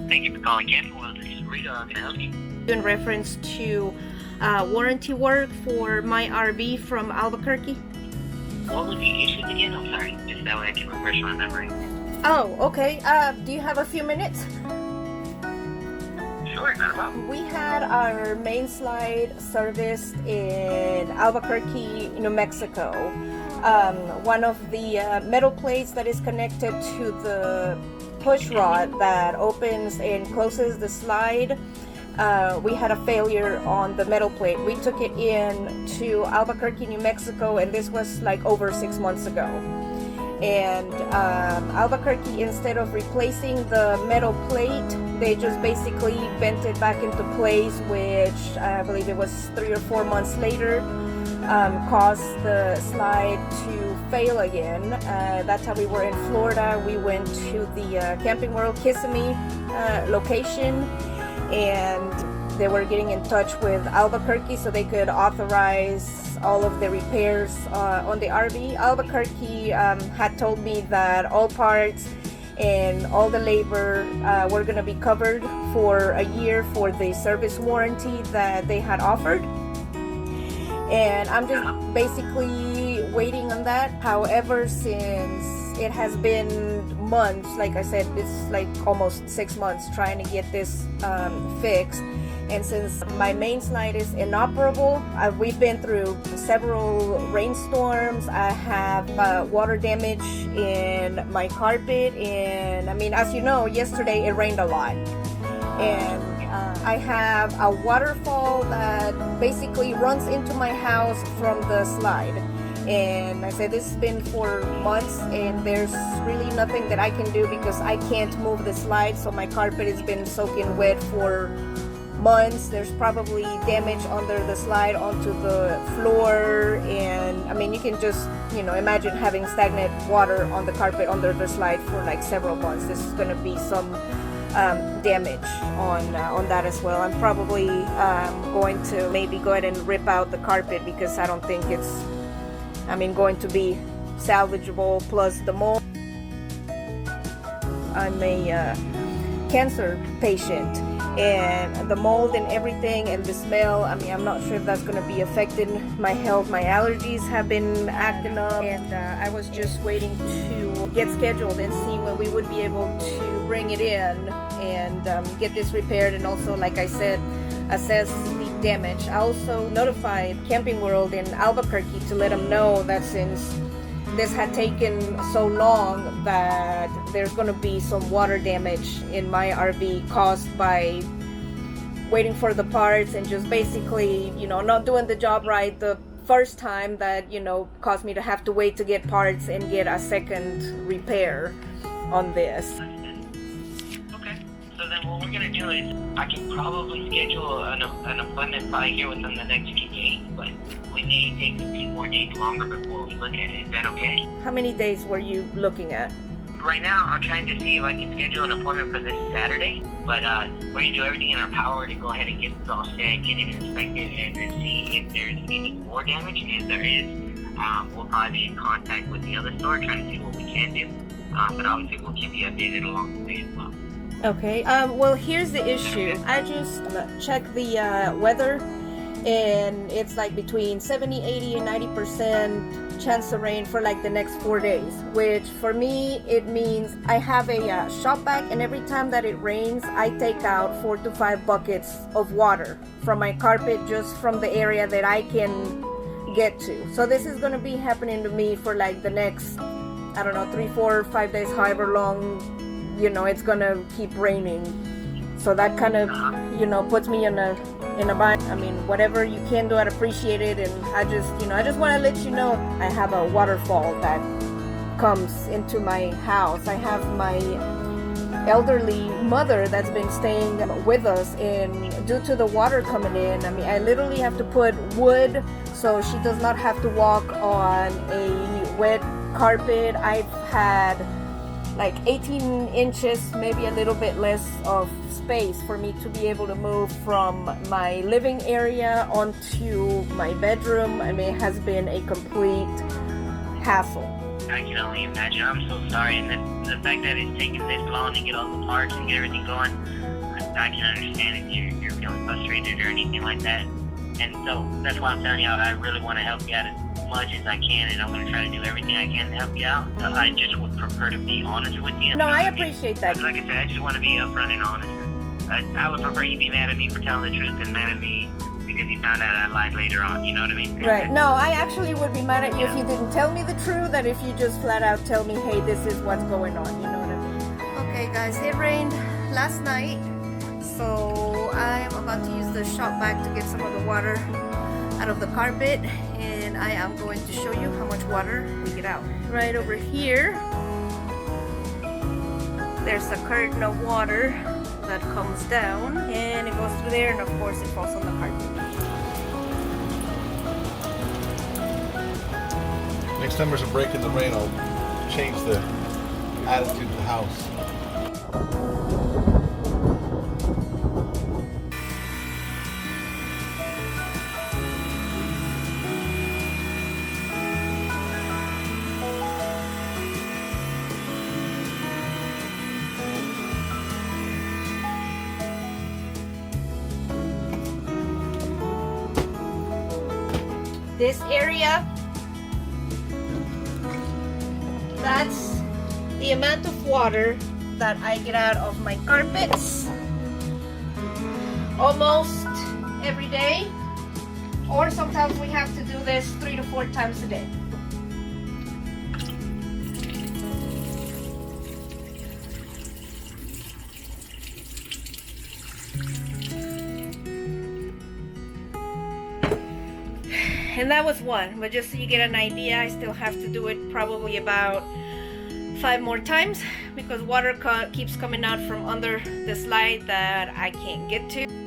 Thank you for calling Camping World. This is Rita. How can I help you? In reference to warranty work for my RV from Albuquerque. What was the issue again? I'm sorry. Just that way I can refresh my memory. Oh, okay. Do you have a few minutes? Sure, not a problem. We had our main slide serviced in Albuquerque, New Mexico. One of the metal plates that is connected to the push rod that opens and closes the slide, we had a failure on the metal plate. We took it in to Albuquerque, New Mexico, and this was like over 6 months ago. And Albuquerque, instead of replacing the metal plate, they just basically bent it back into place, which I believe it was 3 or 4 months later, caused the slide to fail again. That time we were in Florida. We went to the Camping World Kissimmee location, and they were getting in touch with Albuquerque so they could authorize all of the repairs on the RV. Albuquerque had told me that all parts and all the labor were going to be covered for a year for the service warranty that they had offered. And I'm just basically waiting on that. However, since it has been months, like I said, it's like almost 6 months trying to get this fixed. And since my main slide is inoperable, we've been through several rainstorms. I have water damage in my carpet, and I mean, as you know, yesterday it rained a lot. And I have a waterfall that basically runs into my house from the slide. And I said this has been for months, and there's really nothing that I can do because I can't move the slide, so my carpet has been soaking wet for months. There's probably damage under the slide onto the floor, and I mean, you can just, imagine having stagnant water on the carpet under the slide for like several months. This is going to be some damage on that as well. I'm probably going to maybe go ahead and rip out the carpet because I don't think it's going to be salvageable. Plus the mold. I'm a cancer patient, and the mold and everything and the smell, I'm not sure if that's going to be affecting my health. My allergies have been acting up, and I was just waiting to get scheduled and see when we would be able to bring it in and get this repaired, and also, like I said, assess the damage. I also notified Camping World in Albuquerque to let them know that since this had taken so long, that there's going to be some water damage in my RV caused by waiting for the parts and just basically, not doing the job right the first time, that, caused me to have to wait to get parts and get a second repair on this. Okay. So then what we're going to do is I can probably schedule an appointment probably here within the next few days, but we may take a few more days longer before we look at it. Is that okay? How many days were you looking at? Right now, I'm trying to see if I can schedule an appointment for this Saturday, but we're going to do everything in our power to go ahead and get this all set, get it inspected, and then see if there's any more damage. And if there is, we'll probably be in contact with the other store trying to see what we can do. But obviously, we'll keep you updated along the way as well. Okay, well, here's the issue. I just checked the weather, and it's like between 70, 80, and 90% chance of rain for like the next 4 days, which for me, it means I have a shop vac, and every time that it rains, I take out 4 to 5 buckets of water from my carpet, just from the area that I can get to. So this is going to be happening to me for like the next, 3, 4, 5 days, however long it's gonna keep raining. So that kind of puts me in a bind. Whatever you can do, I'd appreciate it. And I just want to let you know I have a waterfall that comes into my house. I have my elderly mother that's been staying with us, and due to the water coming in, I literally have to put wood so she does not have to walk on a wet carpet. I've had like 18 inches, maybe a little bit less of space for me to be able to move from my living area onto my bedroom. It has been a complete hassle. I can only imagine. I'm so sorry, and the fact that it's taken this long to get all the parts and get everything going, I can understand if you're feeling frustrated or anything like that. And so that's why I'm telling you, I really want to help you out as much as I can, and I'm going to try to do everything I can to help you out. I just would prefer to be honest with you. No, I appreciate that. Like I said, I just want to be upfront and honest. I would prefer you be mad at me for telling the truth than mad at me because you found out I lied later on. You know what I mean? Right. No, I actually would be mad at you if you didn't tell me the truth, than if you just flat out tell me, hey, this is what's going on. You know what I mean? Okay, guys, it rained last night, so I'm about to use the shop vac to get some of the water out of the carpet, and I am going to show you how much water we get out. Right over here, there's a curtain of water that comes down, and it goes through there, and of course it falls on the carpet. Next time there's a break in the rain, I'll change the attitude of the house. This area, that's the amount of water that I get out of my carpets almost every day, or sometimes we have to do this 3 to 4 times a day. And that was one, but just so you get an idea, I still have to do it probably about 5 more times because water keeps coming out from under the slide that I can't get to.